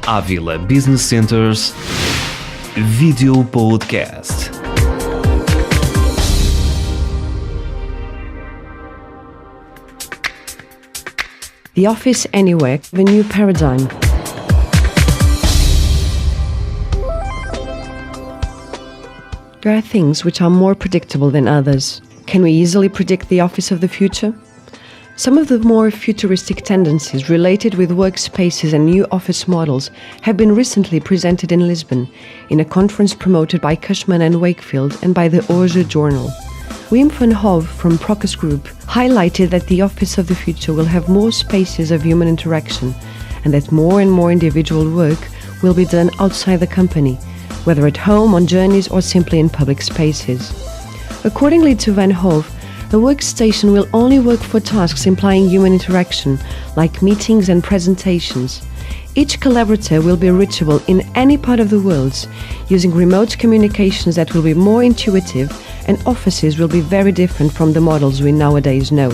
Paradigm-Avila Business Center's Video Podcast. The office anywhere, the new paradigm. There are things which are more predictable than others. Can we easily predict the office of the future? Some of the more futuristic tendencies related with workspaces and new office models have been recently presented in Lisbon in a conference promoted by Cushmann Wakefield and by the Hoje Journal. Wim Van Hove from Procos Group highlighted that the office of the future will have more spaces of human interaction and that more and more individual work will be done outside the company, whether at home, on journeys, or simply in public spaces. Accordingly to Van Hove, the workstation will only work for tasks implying human interaction, like meetings and presentations. Each collaborator will be reachable in any part of the world, using remote communications that will be more intuitive, and offices will be very different from the models we nowadays know.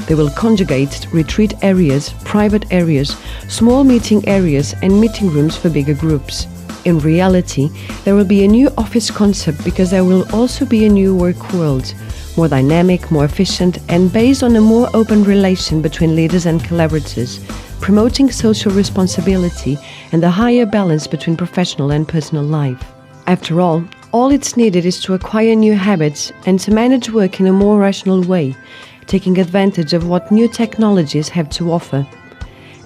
They will conjugate retreat areas, private areas, small meeting areas, and meeting rooms for bigger groups. In reality, there will be a new office concept because there will also be a new work world, more dynamic, more efficient, and based on a more open relation between leaders and collaborators, promoting social responsibility and a higher balance between professional and personal life. After all it's needed is to acquire new habits and to manage work in a more rational way, taking advantage of what new technologies have to offer.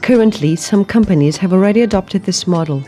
Currently, some companies have already adopted this model.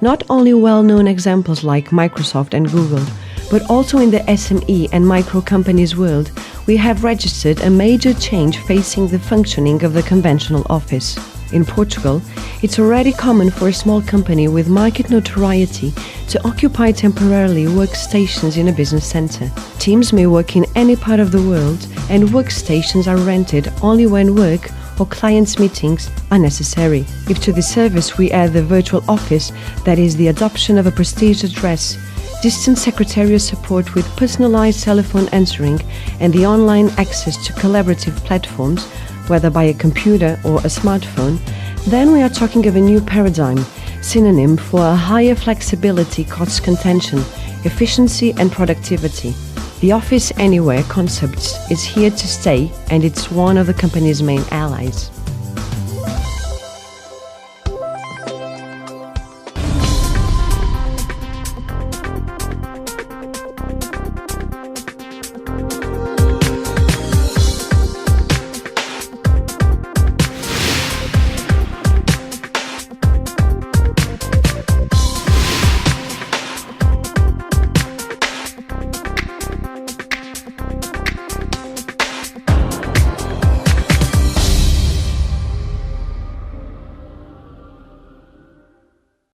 Not only well-known examples like Microsoft and Google, but also in the SME and micro companies world, we have registered a major change facing the functioning of the conventional office. In Portugal, it's already common for a small company with market notoriety to occupy temporarily workstations in a business center. Teams may work in any part of the world, and workstations are rented only when work or clients' meetings are necessary. If to this service we add the virtual office, that is the adoption of a prestige address, distant secretarial support with personalized telephone answering, and the online access to collaborative platforms, whether by a computer or a smartphone, then we are talking of a new paradigm, synonym for a higher flexibility, cost contention, efficiency and productivity. The office anywhere concept is here to stay, and it's one of the company's main allies.